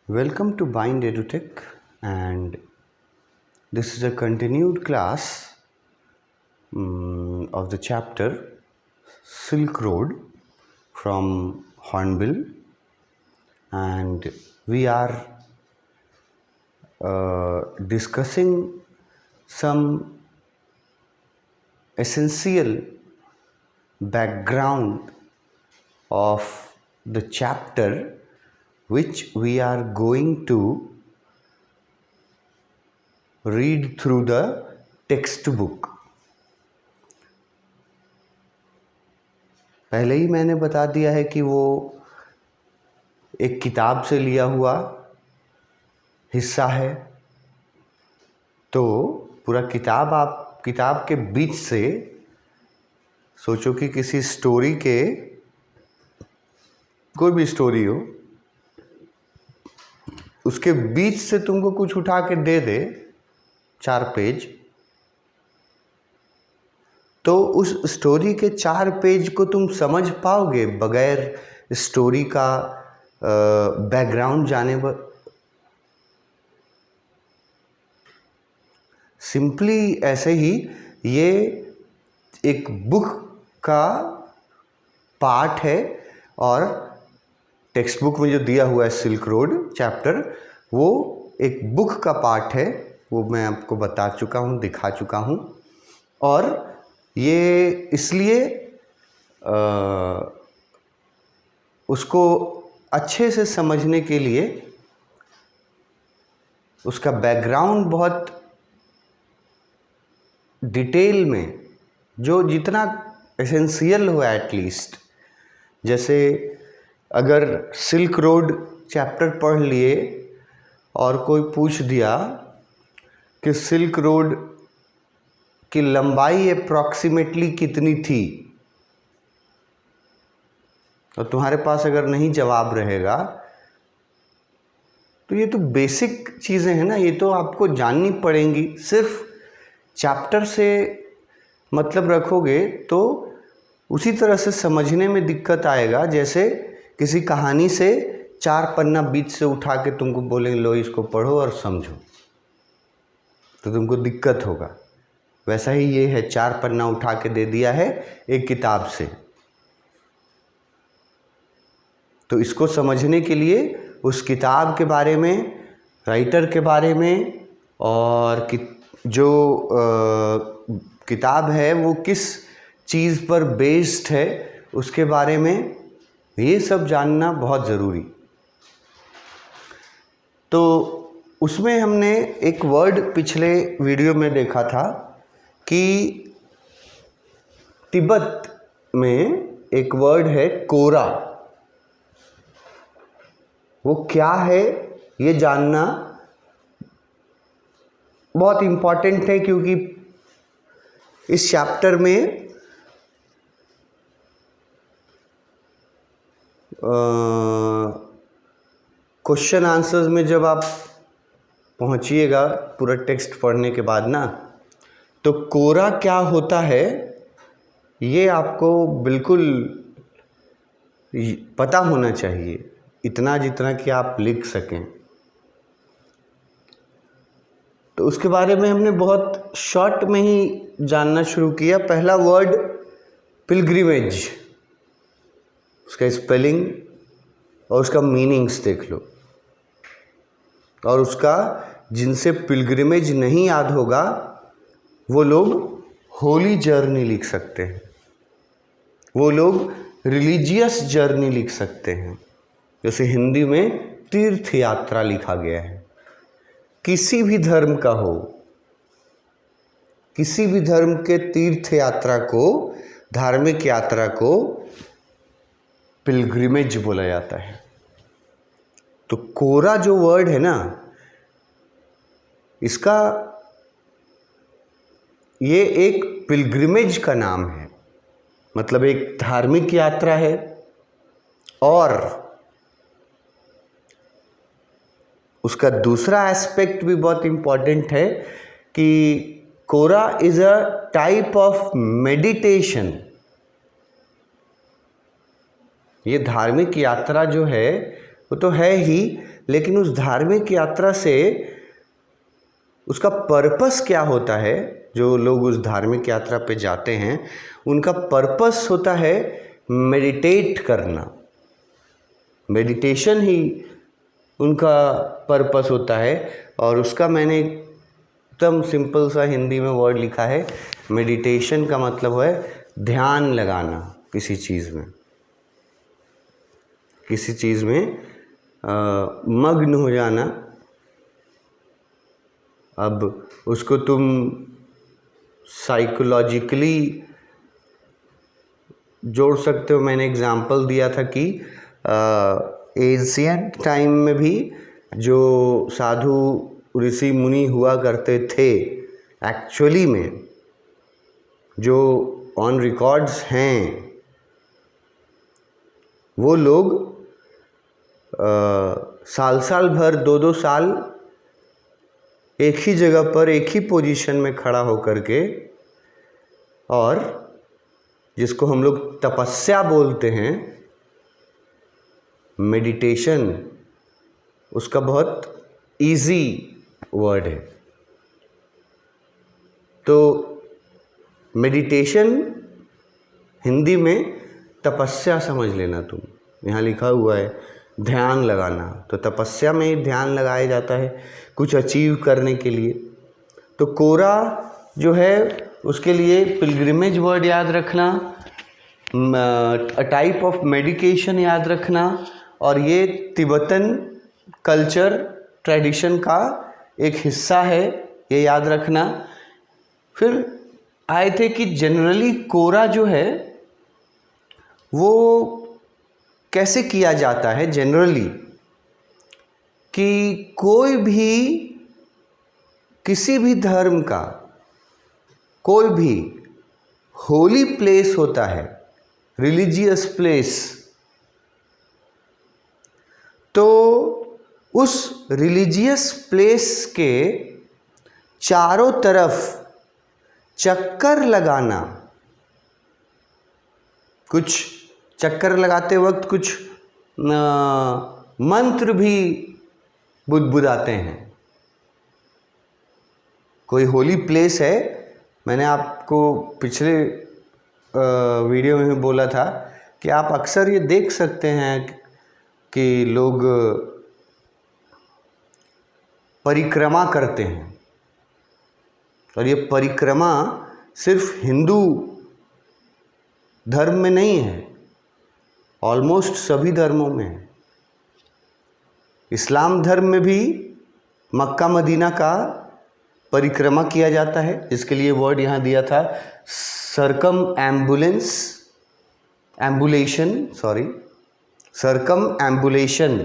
Welcome to Bind EduTech, and this is a continued class of the chapter Silk Road from Hornbill, and we are discussing some essential background of the chapter which we are going to read through the textbook. पहले ही मैंने बता दिया है कि वो एक किताब से लिया हुआ हिस्सा है, तो पूरा किताब के बीच से सोचो कि किसी स्टोरी के, कोई भी स्टोरी हो, उसके बीच से तुमको कुछ उठा के दे दे 4 पेज, तो उस स्टोरी के 4 पेज को तुम समझ पाओगे बगैर स्टोरी का बैकग्राउंड जाने पर? सिंपली ऐसे ही ये एक बुक का पार्ट है, और टेक्स्ट बुक में जो दिया हुआ है सिल्क रोड चैप्टर, वो एक बुक का पार्ट है, वो मैं आपको बता चुका हूँ, दिखा चुका हूँ। और ये इसलिए उसको अच्छे से समझने के लिए उसका बैकग्राउंड बहुत डिटेल में, जो जितना एसेंशियल हो एटलीस्ट, जैसे अगर सिल्क रोड चैप्टर पढ़ लिए और कोई पूछ दिया कि सिल्क रोड की लंबाई अप्रॉक्सीमेटली कितनी थी, और तुम्हारे पास अगर नहीं जवाब रहेगा, तो ये तो बेसिक चीज़ें हैं ना, ये तो आपको जाननी पड़ेंगी। सिर्फ चैप्टर से मतलब रखोगे तो उसी तरह से समझने में दिक्कत आएगा जैसे किसी कहानी से 4 पन्ना बीच से उठा के तुमको बोलेंगे लो इसको पढ़ो और समझो, तो तुमको दिक्कत होगा। वैसा ही ये है, 4 पन्ना उठा के दे दिया है एक किताब से, तो इसको समझने के लिए उस किताब के बारे में, राइटर के बारे में, और जो किताब है वो किस चीज़ पर बेस्ड है उसके बारे में, ये सब जानना बहुत ज़रूरी। तो उसमें हमने एक वर्ड पिछले वीडियो में देखा था कि तिब्बत में एक वर्ड है कोरा। वो क्या है ये जानना बहुत इम्पॉर्टेंट है, क्योंकि इस चैप्टर में क्वेश्चन आंसर्स में जब आप पहुंचिएगा पूरा टेक्स्ट पढ़ने के बाद ना, तो कोरा क्या होता है ये आपको बिल्कुल पता होना चाहिए, इतना जितना कि आप लिख सकें। तो उसके बारे में हमने बहुत शॉर्ट में ही जानना शुरू किया। पहला वर्ड पिलग्रिमेज, उसका स्पेलिंग और उसका मीनिंग्स देख लो, और उसका जिनसे पिलग्रिमेज नहीं याद होगा वो लोग होली जर्नी लिख सकते हैं, वो लोग रिलीजियस जर्नी लिख सकते हैं, जैसे हिंदी में तीर्थ यात्रा लिखा गया है। किसी भी धर्म का हो, किसी भी धर्म के तीर्थ यात्रा को, धार्मिक यात्रा को पिलग्रिमेज बोला जाता है। तो कोरा जो वर्ड है ना, इसका ये एक पिलग्रिमेज का नाम है, मतलब एक धार्मिक यात्रा है। और उसका दूसरा एस्पेक्ट भी बहुत इम्पॉर्टेंट है कि kora is a type of meditation. ये धार्मिक यात्रा जो है वो तो है ही, लेकिन उस धार्मिक यात्रा से उसका पर्पस क्या होता है, जो लोग उस धार्मिक यात्रा पे जाते हैं उनका पर्पस होता है मेडिटेट करना। मेडिटेशन ही उनका पर्पस होता है, और उसका मैंने एकदम सिंपल सा हिंदी में वर्ड लिखा है। मेडिटेशन का मतलब है ध्यान लगाना किसी चीज़ में, किसी चीज़ में मग्न हो जाना। अब उसको तुम साइकोलॉजिकली जोड़ सकते हो। मैंने एग्जांपल दिया था कि एशियंट टाइम में भी जो साधु ऋषि मुनि हुआ करते थे, एक्चुअली में जो ऑन रिकॉर्ड्स हैं, वो लोग साल साल भर 2-2 साल एक ही जगह पर एक ही पोजीशन में खड़ा होकर के, और जिसको हम लोग तपस्या बोलते हैं, मेडिटेशन, उसका बहुत इजी वर्ड है। तो मेडिटेशन हिंदी में तपस्या समझ लेना तुम। यहाँ लिखा हुआ है ध्यान लगाना, तो तपस्या में ही ध्यान लगाया जाता है कुछ अचीव करने के लिए। तो कोरा जो है उसके लिए पिलग्रिमेज वर्ड याद रखना, अ टाइप ऑफ मेडिकेशन याद रखना, और ये तिब्बतन कल्चर ट्रेडिशन का एक हिस्सा है, ये याद रखना। फिर आए थे कि जनरली कोरा जो है वो कैसे किया जाता है जनरली, कि कोई भी किसी भी धर्म का कोई भी होली प्लेस होता है, रिलीजियस प्लेस, तो उस रिलीजियस प्लेस के चारों तरफ चक्कर लगाना, कुछ चक्कर लगाते वक्त कुछ मंत्र भी बुदबुदाते हैं। कोई होली प्लेस है, मैंने आपको पिछले वीडियो में भी बोला था कि आप अक्सर ये देख सकते हैं कि लोग परिक्रमा करते हैं, और ये परिक्रमा सिर्फ हिंदू धर्म में नहीं है, ऑलमोस्ट सभी धर्मों में है। इस्लाम धर्म में भी मक्का मदीना का परिक्रमा किया जाता है, जिसके लिए वर्ड यहाँ दिया था सरकम एम्बुलेशन,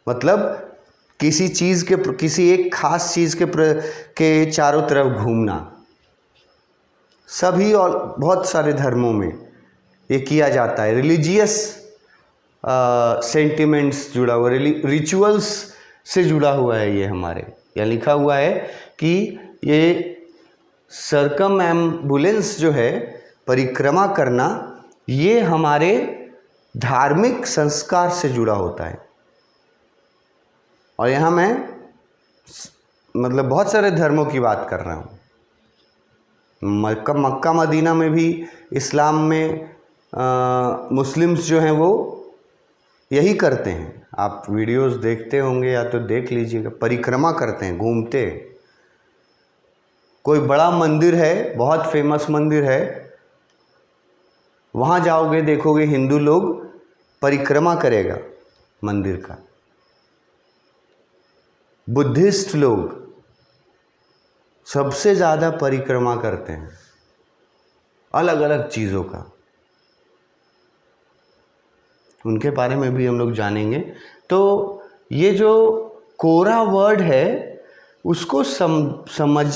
मतलब किसी चीज़ के, किसी एक खास चीज़ के चारों तरफ घूमना। सभी और बहुत सारे धर्मों में ये किया जाता है। रिलीजियस सेंटिमेंट्स जुड़ा हुआ, रिचुअल्स से जुड़ा हुआ है ये हमारे। यहाँ लिखा हुआ है कि ये सरकम एम्बुलेंस जो है, परिक्रमा करना, ये हमारे धार्मिक संस्कार से जुड़ा होता है। और यहाँ मैं मतलब बहुत सारे धर्मों की बात कर रहा हूँ। मक्का मदीना में भी, इस्लाम में मुस्लिम्स जो हैं वो यही करते हैं। आप वीडियोस देखते होंगे या तो देख लीजिएगा, परिक्रमा करते हैं, घूमते हैं। कोई बड़ा मंदिर है, बहुत फेमस मंदिर है, वहाँ जाओगे देखोगे हिंदू लोग परिक्रमा करेगा मंदिर का। बुद्धिस्ट लोग सबसे ज़्यादा परिक्रमा करते हैं अलग अलग चीज़ों का, उनके बारे में भी हम लोग जानेंगे। तो ये जो कोरा वर्ड है उसको समझ,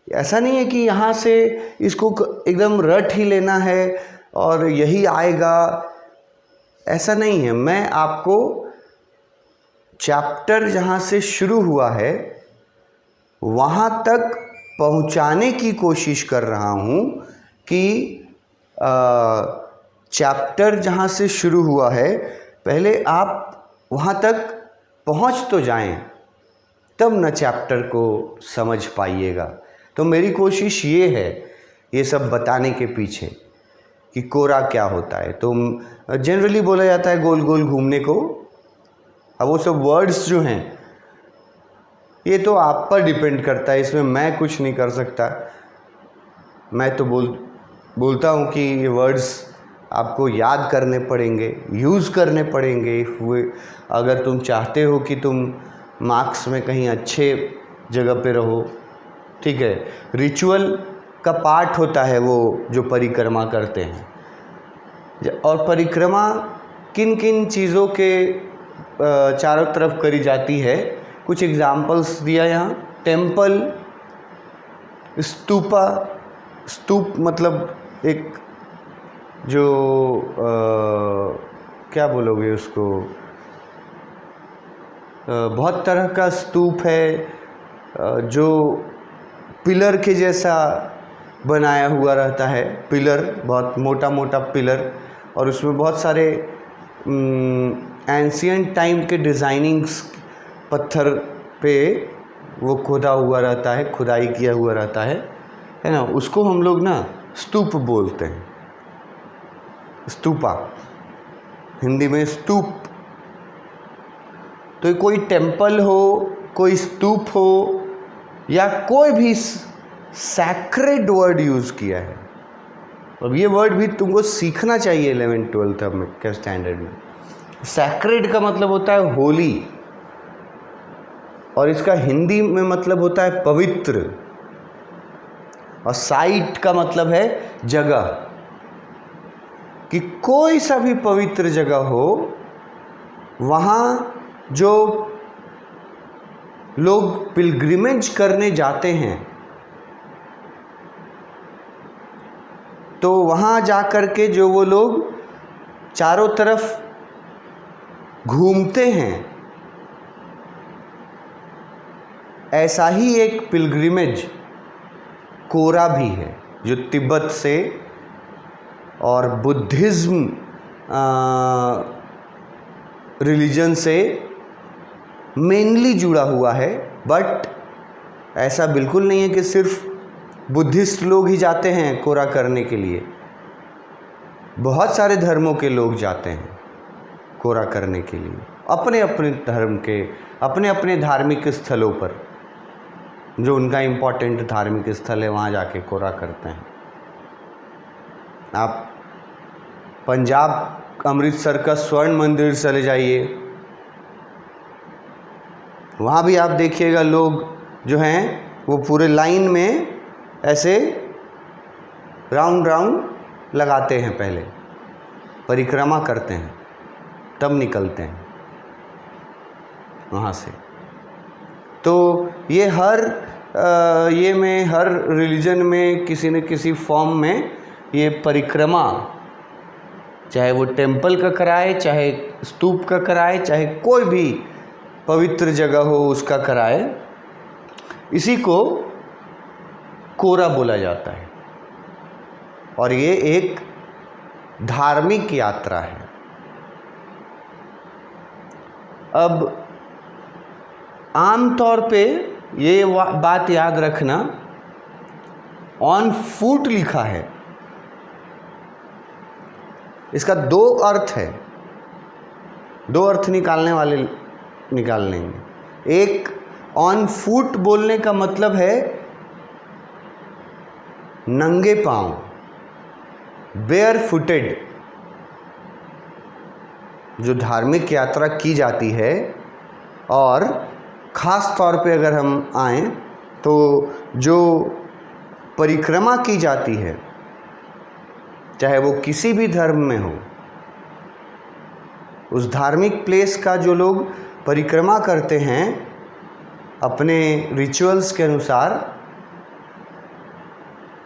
ऐसा नहीं है कि यहाँ से इसको एकदम रट ही लेना है और यही आएगा, ऐसा नहीं है। मैं आपको चैप्टर जहाँ से शुरू हुआ है वहाँ तक पहुँचाने की कोशिश कर रहा हूँ कि चैप्टर जहाँ से शुरू हुआ है, पहले आप वहाँ तक पहुँच तो जाएं, तब न चैप्टर को समझ पाइएगा। तो मेरी कोशिश ये है ये सब बताने के पीछे कि कोरा क्या होता है। तो जनरली बोला जाता है गोल गोल घूमने को। अब वो सब वर्ड्स जो हैं ये तो आप पर डिपेंड करता है, इसमें मैं कुछ नहीं कर सकता। मैं तो बोलता हूँ कि ये वर्ड्स आपको याद करने पड़ेंगे, यूज़ करने पड़ेंगे। अगर तुम चाहते हो कि तुम मार्क्स में कहीं अच्छे जगह पे रहो, ठीक है। रिचुअल का पार्ट होता है वो जो परिक्रमा करते हैं। और परिक्रमा किन किन चीज़ों के चारों तरफ करी जाती है, कुछ एग्जाम्पल्स दिया यहाँ। टेम्पल, स्तूपा, स्तूप मतलब एक जो क्या बोलोगे उसको, बहुत तरह का स्तूप है जो पिलर के जैसा बनाया हुआ रहता है। पिलर, बहुत मोटा मोटा पिलर, और उसमें बहुत सारे एंशिएंट टाइम के डिज़ाइनिंग्स पत्थर पे वो खोदा हुआ रहता है, खुदाई किया हुआ रहता है ना। उसको हम लोग ना स्तूप बोलते हैं, स्तूपा, हिंदी में स्तूप। तो कोई टेम्पल हो, कोई स्तूप हो, या कोई भी सैक्रेड वर्ड यूज़ किया है। अब ये वर्ड भी तुमको सीखना चाहिए 11th-12th में के स्टैंडर्ड में। सैक्रेड का मतलब होता है होली, और इसका हिंदी में मतलब होता है पवित्र, और साइट का मतलब है जगह, कि कोई सा भी पवित्र जगह हो वहाँ जो लोग पिलग्रिमेज करने जाते हैं, तो वहाँ जा कर के जो वो लोग चारों तरफ घूमते हैं, ऐसा ही एक पिलग्रिमेज कोरा भी है, जो तिब्बत से और बुद्धिज़्म रिलीजन से मेनली जुड़ा हुआ है। बट ऐसा बिल्कुल नहीं है कि सिर्फ बुद्धिस्ट लोग ही जाते हैं कोरा करने के लिए। बहुत सारे धर्मों के लोग जाते हैं कोरा करने के लिए, अपने अपने धर्म के, अपने अपने धार्मिक स्थलों पर, जो उनका इम्पोर्टेंट धार्मिक स्थल है वहाँ जाके कोरा करते हैं। आप पंजाब अमृतसर का स्वर्ण मंदिर चले जाइए, वहाँ भी आप देखिएगा लोग जो हैं वो पूरे लाइन में ऐसे राउंड राउंड लगाते हैं, पहले परिक्रमा करते हैं, तब निकलते हैं वहाँ से। तो ये हर रिलीजन में किसी न किसी फॉर्म में ये परिक्रमा, चाहे वो टेम्पल का कराए, चाहे स्तूप का कराए, चाहे कोई भी पवित्र जगह हो उसका कराए, इसी को कोरा बोला जाता है। और ये एक धार्मिक यात्रा है। अब आम तौर पे ये बात याद रखना, ऑन फुट लिखा है, इसका दो अर्थ है, दो अर्थ निकालने वाले निकाल लेंगे। एक, ऑन फुट बोलने का मतलब है नंगे पांव, बेयर फुटेड। जो धार्मिक यात्रा की जाती है, और ख़ास तौर पे अगर हम आएँ तो जो परिक्रमा की जाती है, चाहे वो किसी भी धर्म में हो, उस धार्मिक प्लेस का जो लोग परिक्रमा करते हैं अपने रिचुअल्स के अनुसार,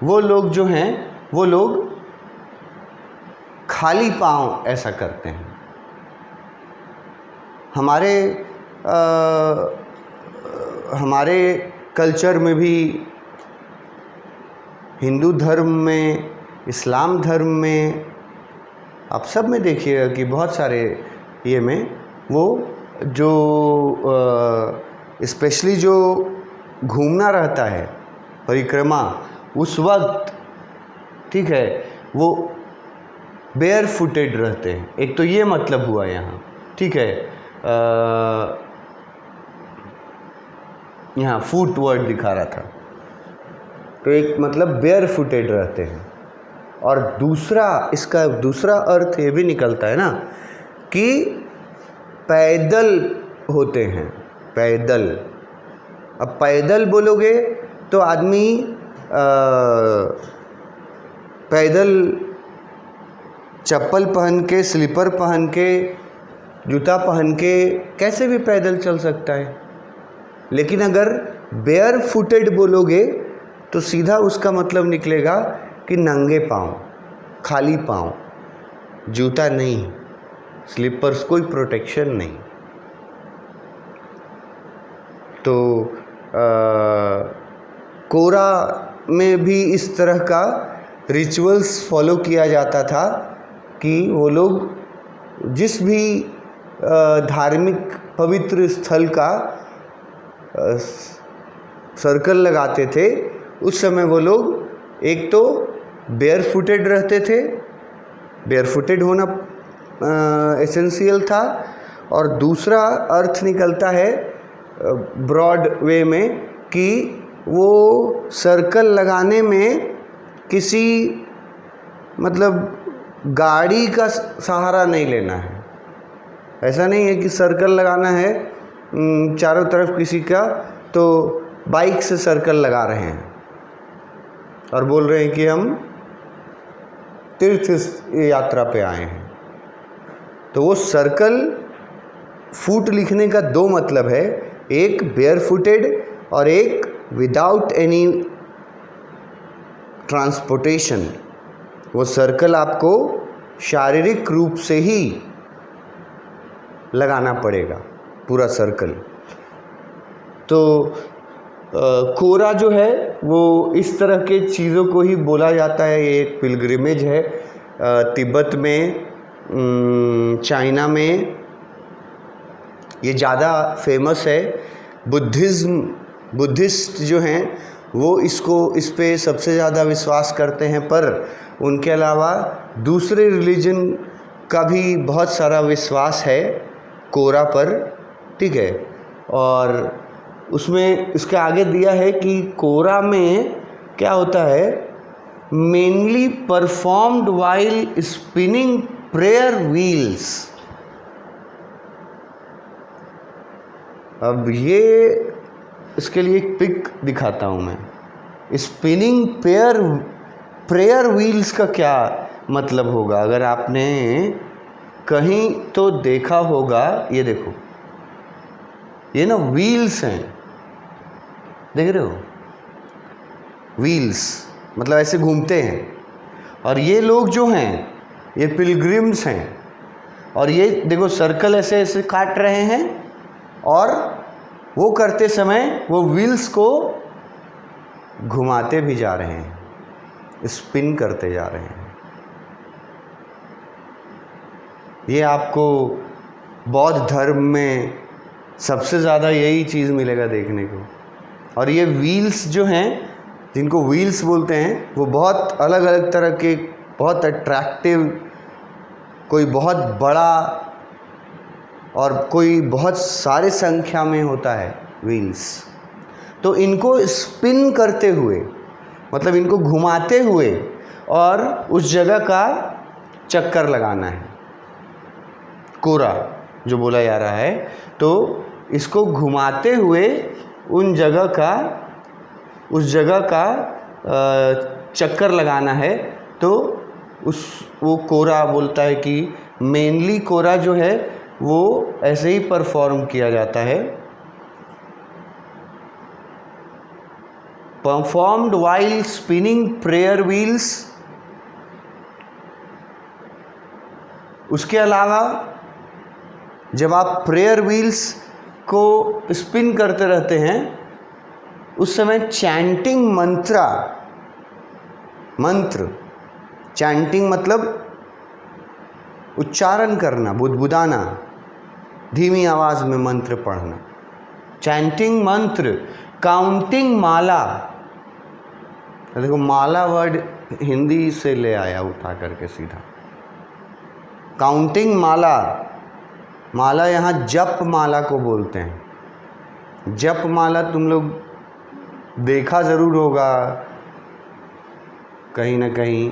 वो लोग जो हैं वो लोग खाली पांव ऐसा करते हैं। हमारे कल्चर में भी, हिंदू धर्म में, इस्लाम धर्म में, आप सब में देखिएगा कि बहुत सारे ये में वो जो स्पेशली जो घूमना रहता है परिक्रमा उस वक्त, ठीक है, वो बेयर फुटेड रहते हैं। एक तो ये मतलब हुआ यहाँ, ठीक है। यहाँ फुट वर्ड दिखा रहा था, तो एक मतलब बेयर फुटेड रहते हैं। और दूसरा, इसका दूसरा अर्थ ये भी निकलता है ना कि पैदल होते हैं, पैदल। अब पैदल बोलोगे तो आदमी पैदल चप्पल पहन के, स्लीपर पहन के, जूता पहन के कैसे भी पैदल चल सकता है। लेकिन अगर बेयर फुटेड बोलोगे तो सीधा उसका मतलब निकलेगा कि नंगे पाँव, खाली पाँव, जूता नहीं, स्लीपर्स, कोई प्रोटेक्शन नहीं। तो कोरा में भी इस तरह का रिचुअल्स फॉलो किया जाता था कि वो लोग जिस भी धार्मिक पवित्र स्थल का सर्कल लगाते थे उस समय वो लोग एक तो बेयर फुटेड रहते थे, बेयर फुटेड होना एसेंशियल था, और दूसरा अर्थ निकलता है ब्रॉड वे में कि वो सर्कल लगाने में किसी मतलब गाड़ी का सहारा नहीं लेना है। ऐसा नहीं है कि सर्कल लगाना है चारों तरफ किसी का, तो बाइक से सर्कल लगा रहे हैं और बोल रहे हैं कि हम तीर्थ यात्रा पे आए हैं। तो वो सर्कल, फुट लिखने का दो मतलब है, एक बेयर फुटेड और एक विदाउट एनी ट्रांसपोर्टेशन। वो सर्कल आपको शारीरिक रूप से ही लगाना पड़ेगा, पूरा सर्कल। तो कोरा जो है वो इस तरह के चीज़ों को ही बोला जाता है। ये एक पिलग्रिमेज है। तिब्बत में, चाइना में ये ज़्यादा फेमस है। बुद्धिस्ट जो हैं वो इस पे सबसे ज़्यादा विश्वास करते हैं, पर उनके अलावा दूसरे रिलीजन का भी बहुत सारा विश्वास है कोरा पर, ठीक है। और उसमें इसके आगे दिया है कि कोरा में क्या होता है, mainly performed while spinning prayer wheels. अब ये इसके लिए एक पिक दिखाता हूँ मैं। स्पिनिंग प्रेयर व्हील्स का क्या मतलब होगा, अगर आपने कहीं तो देखा होगा। ये देखो, ये ना व्हील्स हैं, देख रहे हो, व्हील्स मतलब ऐसे घूमते हैं। और ये लोग जो हैं ये पिलग्रिम्स हैं, और ये देखो सर्कल ऐसे ऐसे काट रहे हैं, और वो करते समय वो व्हील्स को घुमाते भी जा रहे हैं, स्पिन करते जा रहे हैं। ये आपको बौद्ध धर्म में सबसे ज़्यादा यही चीज़ मिलेगा देखने को। और ये व्हील्स जो हैं, जिनको व्हील्स बोलते हैं, वो बहुत अलग अलग तरह के, बहुत अट्रैक्टिव, कोई बहुत बड़ा और कोई बहुत सारे संख्या में होता है व्हील्स। तो इनको स्पिन करते हुए, मतलब इनको घुमाते हुए और उस जगह का चक्कर लगाना है, कोरा जो बोला जा रहा है। तो इसको घुमाते हुए उस जगह का चक्कर लगाना है। तो वो कोरा बोलता है कि मेनली कोरा जो है वो ऐसे ही परफॉर्म किया जाता है। Performed while spinning prayer wheels. उसके अलावा जब आप प्रेयर व्हील्स को स्पिन करते रहते हैं उस समय चैंटिंग मंत्र, चैंटिंग मतलब उच्चारण करना, बुदबुदाना, धीमी आवाज़ में मंत्र पढ़ना, चैंटिंग मंत्र, काउंटिंग माला। देखो माला वर्ड हिंदी से ले आया उठा करके सीधा, काउंटिंग माला। माला यहाँ जप माला को बोलते हैं। जप माला तुम लोग देखा ज़रूर होगा कहीं ना कहीं,